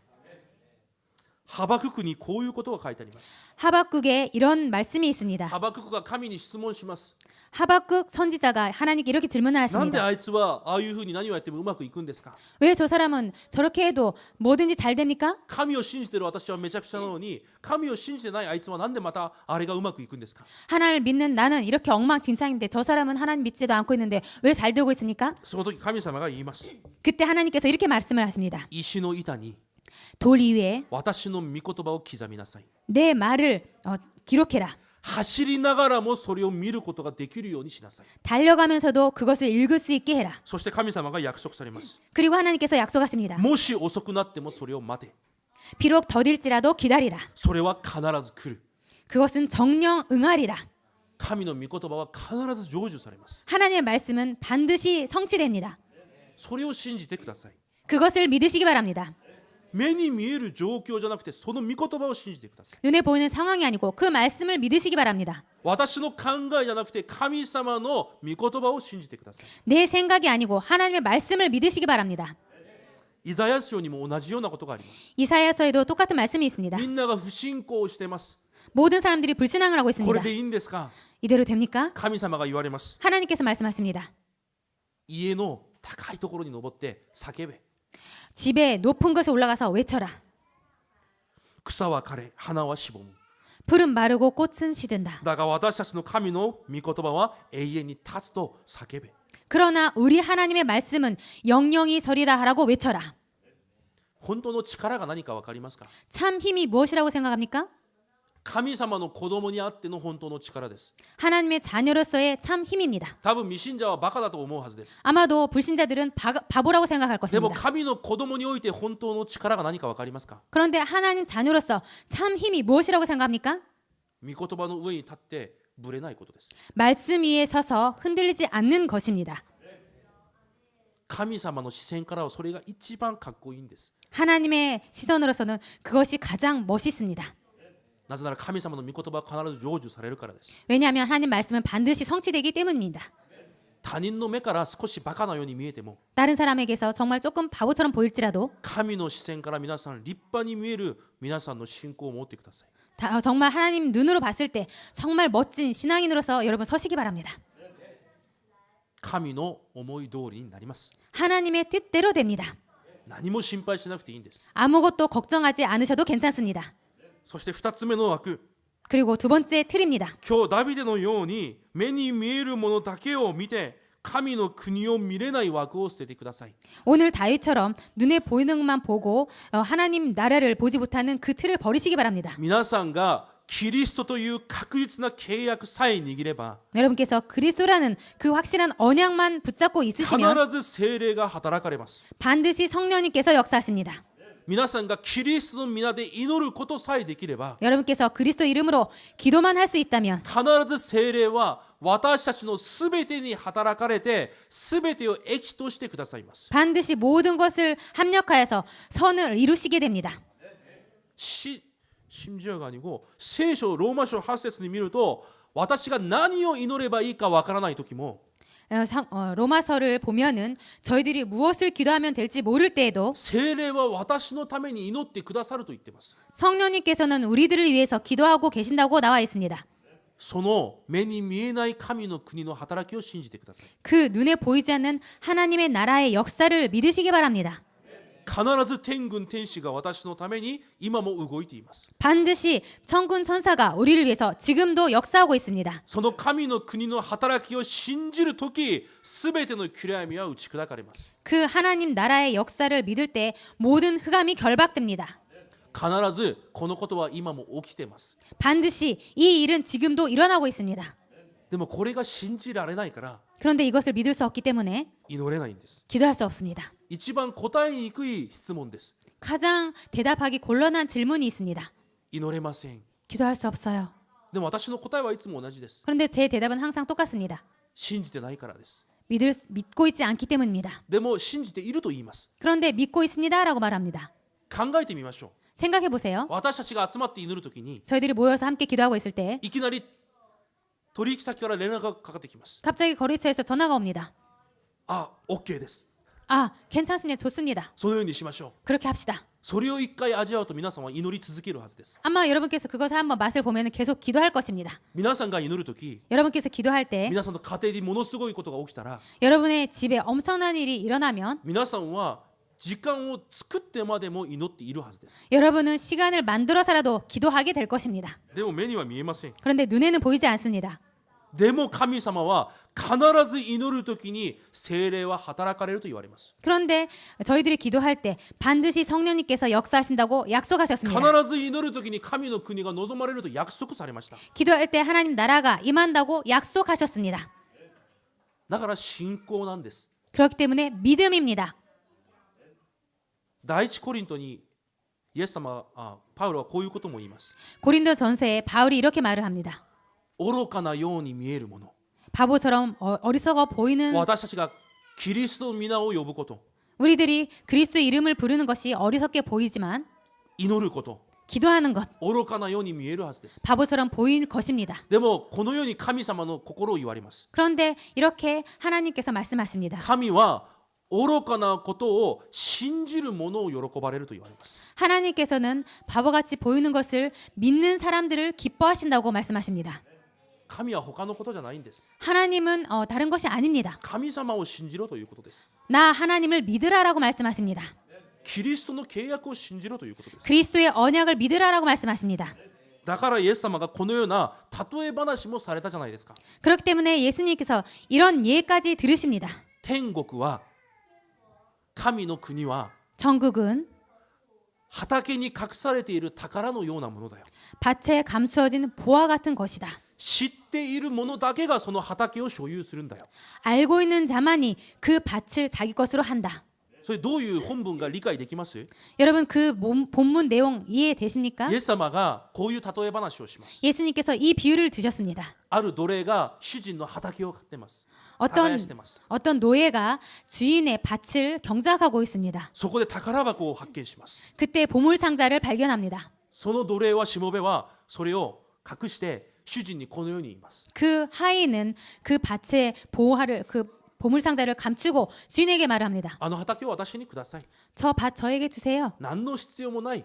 ハバククにこういうことが書いてあります。 하박국에 이런 말씀이 있습니다. ハバククが神に質問します。 하박국 선지자가 하나님께 이렇게 질문을 なんで 하십니다. あいつはああいうふうに何をやってもうまくいくんですか。 왜 저 사람은 저렇게 해도 뭐든지 잘 됩니까? 神を信じている私はめちゃくちゃなのに神を信じてないあいつはなんでまたあれがうまくいくんですか。 하나님을 믿는 나는 이렇게 엉망진창인데 저 사람은 하나님 믿지도 않고 있는데 왜 잘 되고 있습니까? その時神様が言います。 그때 하나님께서 이렇게 말씀을 하십니다. 石の板に 돌 위에 私の御言葉を刻みなさい。 내 말을 기록해라. 走りながらもそれを見ることができるようにしなさい。 달려가면서도 그것을 읽을 수 있게 해라. そして神様が約束されます。 그리고 하나님께서 약속하십니다. もし遅くなってもそれを待て。 비록 더딜지라도 기다리라. それは必ず来る。 그것은 정령 응하리라. 神の御言葉は必ず成就されます。 하나님의 말씀은 반드시 성취됩니다. それを信じてください。 그것을 믿으시기 바랍니다. 目に見える状況じゃなくてその御言葉を信じてください。 눈에 보이는 상황이 아니고 그 말씀을 믿으시기 바랍니다. 私の考えじゃなくて神様の御言葉を信じてください。 내 생각이 아니고 하나님의 말씀을 믿으시기 바랍니다. イザヤ書にも同じようなことがあります。 이사야서에도 똑같은 말씀이 있습니다. みんなが不信仰をしています。 모든 사람들이 불신앙을 하고 こ 있습니다. れでいいんですか？ 이대로 됩니까? 神様が言われます。 하나님께서 말씀하십니다. 家の高いところに登って叫べ。 집에 높은 곳에 올라가서 외쳐라. 草は枯れ、花はしぼむ。 풀은 마르고 꽃은 시든다. だが私たちの神の御言葉は永遠に立つと叫べ。 그러나 우리 하나님의 말씀은 영영이 서리라 하라고 외쳐라. 本当の力が何か分かりますか？ 참 힘이 무엇이라고 생각합니까? 神様の子供にあっての本当の力です。 하나님의 자녀로서의 참 힘입니다. 多分未信者はバカだと思うはずです。 아마도 불신자들은 바보라고 생각할 でも 것입니다. 神の子供において本当の力が何か分かりますか？ 그런데 하나님 자녀로서 참 힘이 무엇이라고 생각합니까? 御言葉の上に立ってぶれないことです。 말씀 위에 서서 흔들리지 않는 것입니다. 神様の視線からはそれが一番かっこいいんです。 하나님의 시선으로서는 그것이 가장 멋있습니다. なぜなら神様の御言葉は必ず成就されるからです。 왜냐하면 하나님 말씀은 반드시 성취되기 때문입니다. 他人の目から少しバカなように見えても 다른 사람에게서 정말 조금 바보처럼 보일지라도 神の視線から皆さん立派に見える皆さんの信仰を持ってください。 정말 하나님 눈으로 봤을 때 정말 멋진 신앙인으로서 여러분 서시기 바랍니다. 神の思い通りになります。 하나님의 뜻대로 됩니다. 何も心配しなくていいんです。 아무것도 걱정하지 않으셔도 괜찮습니다. そして2つ目の枠、 그리고 두 번째 틀입니다. 今日ダビデのように目に見えるものだけを見て神の国を見れない枠を捨ててください。 오늘 다윗처럼 눈에 보이는 것만 보고 하나님 나라를 보지 못하는 그 틀을 버리시기 바랍니다. 皆さんがキリストという確実な契約さえ握れば 여러분께서 그리스도라는 그 확실한 언약만 붙잡고 必 있으시면 ず聖霊が働かれます。 반드시 성령님께서 역사하십니다. 皆さんがキリストの皆で祈ることさえできれば 여러분께서 그리스도 이름으로 기도만 할 수 있다면 必ず聖霊は私たちのすべてに働かれてすべてを益としてくださいます。 반드시 모든 것을 합력하여서 선을 이루시게 됩니다. 심지어가 아니고聖書ローマ書8節に見ると私が何を祈ればいいかわからない時も 로마서를 보면은 저희들이 무엇을 기도하면 될지 모를 때에도 聖霊は私のために祈ってくださると言っています。 성령님께서는 우리들을 위해서 기도하고 계신다고 나와 있습니다. その目に見えない神の国の働きを信じてください。 그 눈에 보이지 않는 하나님의 나라의 역사를 믿으시기 바랍니다. 必ず天軍天使が私のために今も動いています。 반드시 천군 천사가 우리를 위해서 지금도 역사하고 있습니다. その神の国の働きを信じるとき、すべての暗闇は打ち砕かれます。 그 하나님 나라의 역사를 믿을 때 모든 흑암이 결박됩니다. 必ずこのことは今も起きています。 반드시 이 일은 지금도 일어나고 있습니다. でもこれが信じられないから 그런데 이것을 믿을 수 없기 때문에 祈れないんです。 기도할 수 없습니다. 一番答えにくい質問です。 가장 대답하기 곤란한 질문이 있습니다. 祈れません。 기도할 수 없어요. でも私の答えはいつも同じです。 그런데 제 대답은 항상 똑같습니다. 信じてないからです。 믿고 있지 않기 때문입니다. でも信じていると言います。 그런데 믿고 있습니다라고 말합니다. 考えてみましょう。 생각해 보세요. 私たちが集まって祈るときに 저희들이 모여서 함께 기도하고 있을 때 いきなり取引先から連絡がかかってきます。 갑자기 거래처에서 전화가 옵니다. あ、OK です。 아, 괜찮습니다. 좋습니다. そのようにしましょう。 그렇게 합시다. それを一回味わうと皆さんは祈り続けるはずです。 아마 여러분께서 그것을 한번 맛을 보면 계속 기도할 것입니다. 皆さんが祈るとき、 여러분께서 기도할 때 皆さんの家庭にものすごいことが起きたら、 여러분의 집에 엄청난 일이 일어나면 皆さんは時間を作ってまでも祈っているはずです。 여러분은 시간을 만들어서라도 기도하게 될 것입니다. でも目には見えません。 그런데 눈에는 보이지 않습니다. でも神様は必ず祈るときに聖霊は働かれると言われます。 그런데 저희들이 기도할 때 반드시 성령님께서 역사하신다고 약속하셨습니다. 必ず祈るときに神の国が望まれると約束されました。 기도할 때 하나님 나라가 임한다고 약속하셨습니다. だから信仰なんです。 그렇기 때문에 믿음입니다. 第一コリントにイエス様パウロはこういうことも言います。 고린도 전서에 바울이 이렇게 말을 합니다. 愚かなように見えるもの、 바보처럼 어리석어 보이는 私たちがキリストの皆を呼ぶこと、 우리들이 그리스도의 이름을 부르는 것이 어리석게 보이지만 祈ること 기도하는 것 愚かなように見えるはずです。 바보처럼 보일 것입니다. でもこのように神様の心を言われます。 그런데 이렇게 하나님께서 말씀하십니다. 神は愚かなことを信じる者を喜ばれると言われます。 하나님께서는 바보같이 보이는 것을 믿는 사람들을 기뻐하신다고 말씀하십니다. 神は他のことじゃないんです。 하나님은 다른 것이 아닙니다. 神様を信じろということです。 나 하나님을 믿으라라고 말씀하십니다. キリストの契約を信じろということです。 그리스도의 언약을 믿으라라고 말씀하십니다. だからイエス様がこのような例え話もされたじゃないですか。 그렇기 때문에 예수님께서 이런 예까지 들으십니다. 天国は神の国は 천국은 畑に隠されている宝のようなものだよ。 밭에 감추어진 보화 같은 것이다. 知っている者だけがその畑を所有するんだよ。 알고 있는 자만이 그 밭을 자기 것으로 한다. それどういう本文が理解できます？ 여러분 그 본문 내용 이해되십니까? イエス様がこういう例え話をします。 예수님께서 이 비유를 드셨습니다. ある奴隷が主人の畑を買ってます。 어떤 耕してます。 어떤 노예가 주인의 밭을 경작하고 있습니다. そこで宝箱を発見します。 그때 보물 상자를 발견합니다. その奴隷はしもべはそれを隠して主人にこのように言います。 그 하인은 그 밭의 보화를 그 보물 상자를 감추고 주인에게 말을 합니다. あの畑を私にください。 저 밭 저에게 주세요. 何の必要もない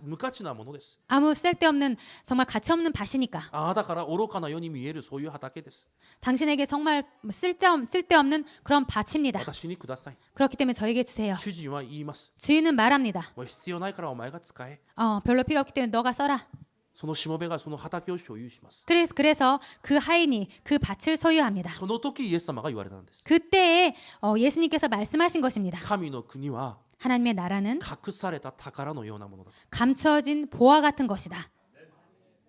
無価値なものです。 아무 쓸데없는 정말 가치 없는 밭이니까 あなたから愚かなように見えるそういう畑です。 당신에게 정말 쓸데없는 그런 밭입니다. 私にください。 그렇기 때문에 저에게 주세요. 主人は言います。 주인은 말합니다. もう必要ないからお前が使え。 별로 필요 없기 때문에 너가 써라. そのしもべがその畑を所有します。 그래서 그 하인이 그 밭을 소유합니다. その時イエス様が言われたんです。 그때에 예수님께서 말씀하신 것입니다. 神の国は 하나님의 나라는 隠された宝のようなものだ。 감춰진 보화 같은 것이다.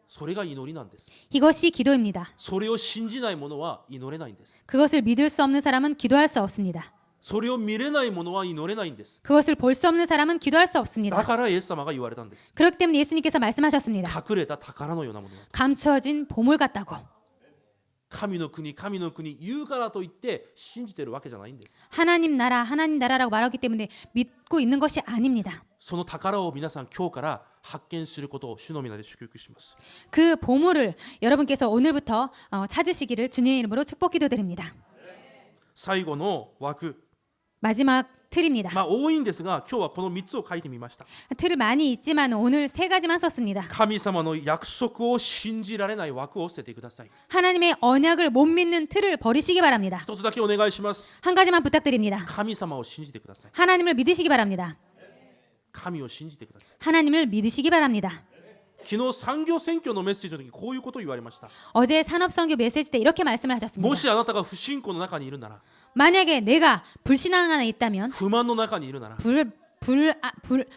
それが祈りなんです。 이것이 기도입니다. それを信じない者は祈れないんです。 그것을 믿을 수 없는 사람은 기도할 수 없습니다. それを見れない者は祈れないんです。 그것을 볼 수 없는 사람은 기도할 수 だ 없습니다. からイエス様が言われたんです。 그렇기 때문에 예수님께서 말씀하셨습니다. 隠れた宝のようなものだ。 감춰진 보물 같다고. 神の国言うからといって信じてるわけじゃないんです。 하나님 나라라고 말하기 때문에 믿고 있는 것이 아닙니다. その宝を皆さん今日から発見することを主の皆で祝福します。 그 보물을 여러분께서 오늘부터 찾으시기를 주님의 이름으로 축복 기도드립니다. 最後の枠、 마지막 틀입니다. 多いんですが今日はこの3つを書いてみました。 틀을 많이 있지만 오늘 3가지만 썼습니다. 神様の約束を信じられない枠を捨ててください。 하나님의 언약을 못 믿는 틀을 버리시기 바랍니다. 一つだけお願いします。 한 가지만 부탁드립니다. 神様を信じてください。 하나님을 믿으시기 바랍니다. 神を信じてください。 하나님을 믿으시기 바랍니다. 昨日産業選挙のメッセージの時こういうことを言われました。 어제 산업선교 메시지 때 이렇게 말씀을 하셨습니다. もしあなたが不信仰の中にいるなら、 만약에 내가 불신앙 안에 있다면 不満の中にいるなら、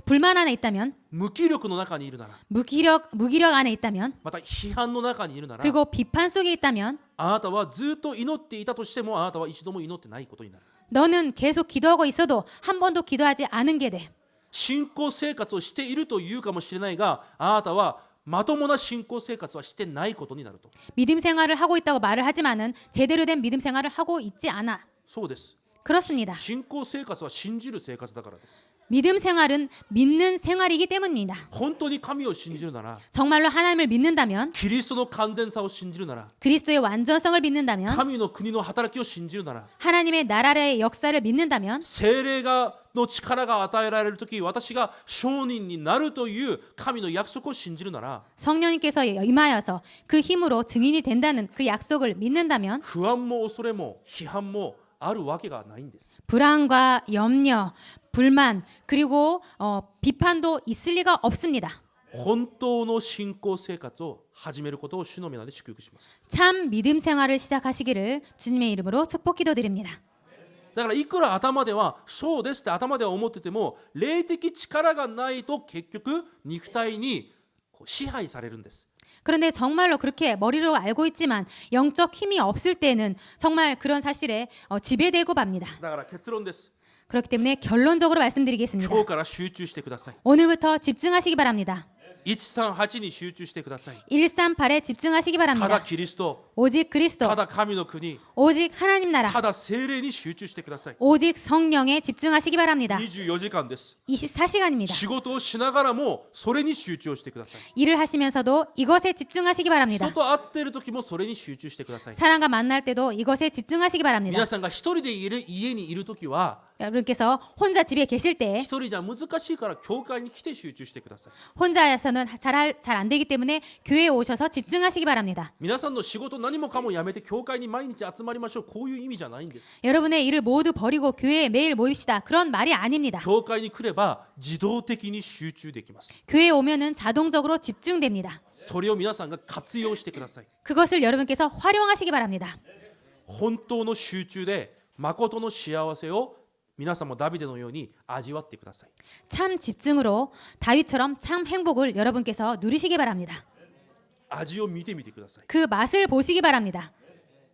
불만 안에 있다면 無気力の中にいるなら、 무기력 안에 있다면 また批判の中にいるなら、 그리고 비판 속에 있다면 あなたはずっと祈っていたとしてもあなたは一度も祈ってないことになる。 너는 계속 기도하고 있어도 한 번도 기도하지 않은 게 돼. 信仰生活をしているというかもしれないが、あなたはまともな信仰生活はしてないことになると。 믿음 생활을 하고 있다고 말을 하지만은 제대로 된 믿음 생활을 하고 있지 않아. そうです。 그렇습니다. 信仰生活は信じる生活だからです。 믿음 생활은 믿는 생활이기 때문입니다. 本当に神を信じるなら、 정말로 하나님을 믿는다면 キリストの完全さを信じるなら、 그리스도의 완전성을 믿는다면 神の国の働きを信じるなら、 하나님의 나라의 역사를 믿는다면 聖霊の力が与えられるとき、私が証人になるという神の約束を信じるなら、 성령님께서 임하여서 그 힘으로 증인이 된다는 그 약속을 믿는다면 不安も恐れも批判もあるわけがないんです。 불안과 염려, 불만 그리고 비판도 있을 리가 없습니다. 本当の信仰生活を始めることを主の皆で祝福します。 참 믿음 생활을 시작하시기를 주님의 이름으로 축복 기도드립니다. だからいくら頭ではそうですって頭では思ってても、霊的力がないと結局肉体に支配されるんです。 그런데 정말로 그렇게 머리로 알고 있지만 영적 힘이 없을 때는 정말 그런 사실에 지배되고 맙니다. だから結論です。 그렇기 때문에 결론적으로 말씀드리겠습니다. 今日から集中してください。 오늘부터 집중하시기 바랍니다. 138に集中してください。 138에 집중하시기 ただ 바랍니다. キリスト、 오직 그리스도, ただ神の国、 오직 하나님 나라, ただ聖霊に集中してください。 오직 성령에 집중하시기 바랍니다. 24時間です。 24시간입니다. 仕事をしながらもそれに集中をしてください。 일을 하시면서도 이것에 집중하시기 人 바랍니다. と会っている時もそれに集中してください。 사람과 만날 때도 이것에 집중하시기 바랍니다. 皆さんが一人で家にいる時は 여러분께서 혼자 집에 계실 때 一人じゃ難しいから教会に来て集中してください。 혼자서는 잘 안 되기 때문에 교회에 오셔서 집중하시기 바랍니다. 皆さんの仕事何もかもやめて教会に毎日集まりましょう、こういう意味じゃないんです。 여러분의 일을 모두 버리고 교회에 매일 모입시다. 그런 말이 아닙니다. 教会に来れば自動的に集中できます。 교회에 오면은 자동적으로 집중됩니다. それを皆さんが活用してください。 그것을 여러분께서 활용하시기 바랍니다. 本当の集中で誠の幸せを皆さんもダビデのように味わってください。 참 집중으로 다윗처럼 참 행복을 여러분께서 누리시기 바랍니다. 味を見てみてください。 그 맛을 보시기 바랍니다.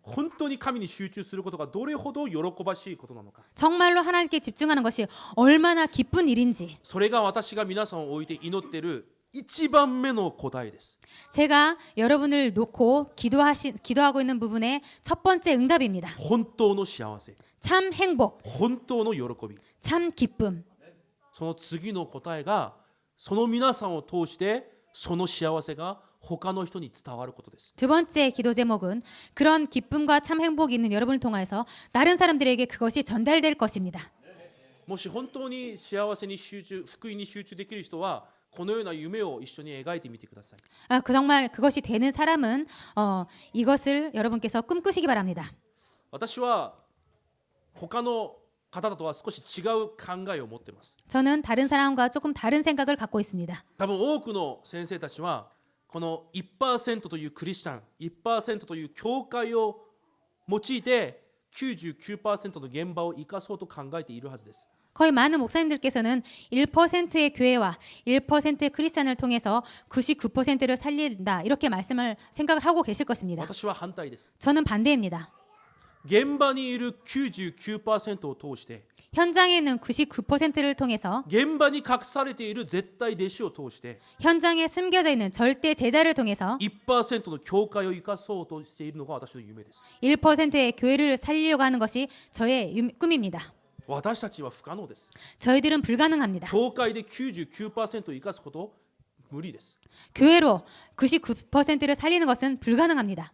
本当に神に集中することがどれほど喜ばしいことなのか。 정말로 하나님께 집중하는 것이 얼마나 기쁜 일인지 それが私が皆さんを置いて祈っている一番目の答えです。 제가 여러분을 놓고 기도하고 있는 부분의 첫 번째 응답입니다. 本当の幸せ、 참 행복, 本当の喜び。 참 기쁨. その次の答えがその皆さんを通してその幸せが他の人に伝わることです。 두 번째 기도 제목은 그런 기쁨과 참 행복이 있는 여러분을 통해서 다른 사람들에게 그것이 전달될 것입니다. もし本当に幸せに集中、福音に集中できる人はこのような夢を一緒に描いてみてください。 정말 그것이 되는 사람은 이것을 여러분께서 꿈꾸시기 바랍니다. 私は他の方とは少し違う考えを持っています。 저는 다른 사람과 조금 다른 생각을 갖고 있습니다. 多分多くの先生たちはこの 1% というクリスチャン、1% という教会を用いて 99% の現場を生かそうと考えているはずです。 거의 많은 목사님들께서는 1%의 교회와 1%의 크리스찬을 통해서 99%를 살린다 이렇게 생각을 하고 계실 것입니다. 私は反対です。 저는 반대입니다. 現場にいる 99% を通して 현장에 있는 99%를 통해서 現場に隠されている絶対弟子を通して 현장에 숨겨져 있는 절대 제자를 통해서 1% の教会を生かそうとしているのが私の夢です。 1%의 교회를 살리려고 하는 것이 저의 꿈입니다. 私たちは不可能です。 저희들은 불가능합니다. 教会で 99% を生かすこと無理です。 교회로 99%를 살리는 것은 불가능합니다.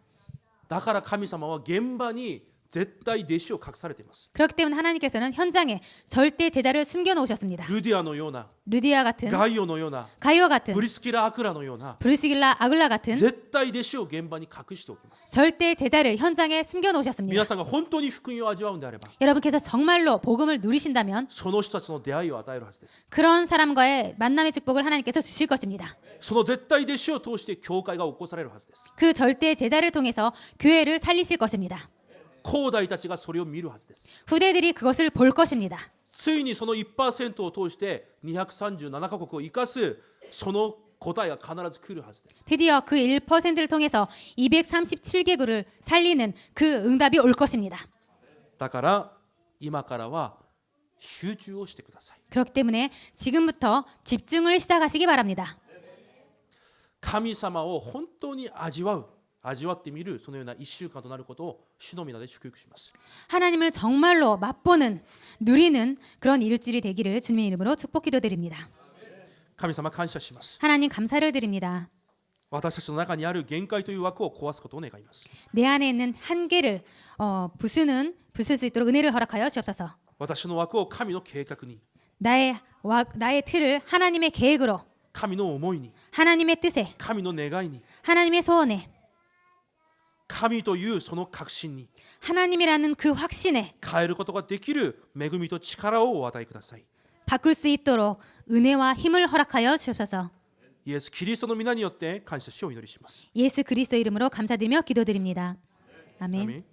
だから神様は現場に絶対弟子を隠されています。 그렇기 때문에 하나님께서는 현장에 절대 제자를 숨겨 놓으셨습니다. ルディアのような、 루디아 같은, ガイオのような、 가이오 같은, プリスキラ・アクラのような 브리스길라 아글라 같은 絶対弟子を現場に隠しておきます。 절대 제자를 현장에 숨겨 놓으셨습니다. 皆さんが本当に福音を味わうんであれば 여러분께서 정말로 복음을 누리신다면 その人たちの出会いを与えるはずです。 그런 사람과의 만남의 축복을 하나님께서 주실 것입니다. その絶対弟子を通して教会が起こされるはずです。 그 절대 제자를 통해서 교회를 살리실 것입니다. 後代たちがそれを見るはずです。 후대들이 그것을 볼 것입니다. ついにその 1% を通して237カ国を生かすその答えが必ず来るはずです。 드디어 그 1%를 통해서 237개국을 살리는 그 응답이 올 것입니다. だから今からは集中をしてください。 그렇기 때문에 지금부터 집중을 시작하시기 바랍니다. 神様を本当に味わってみるそのような1週間となることを主の皆で祝福します。 하나님을 정말로 맛보는 누리는 그런 일주일이 되기를 주님의 이름으로 축복 기도드립니다. 神様感謝します。 하나님 감사를 드립니다. 私たちの中にある限界という枠を壊すことを願います。 내 안에 있는 한계를 부술 수 있도록 은혜를 허락하여 주옵소서. 私の枠を神の計画に、 나의 틀을 하나님의 계획으로, 神の思いに、 하나님의 뜻에, 神の願いに、 하나님의 소원에, 神というその確信に 하나님이라는 그 확신에 変えることができる恵みと力をお与えください。 바꿀 수 있도록 은혜와 힘을 허락하여 주옵소서. イエス・キリストの皆によって感謝しお祈りします。 예수 그리스도 이름으로 감사드리며 기도드립니다. 아멘. 아멘.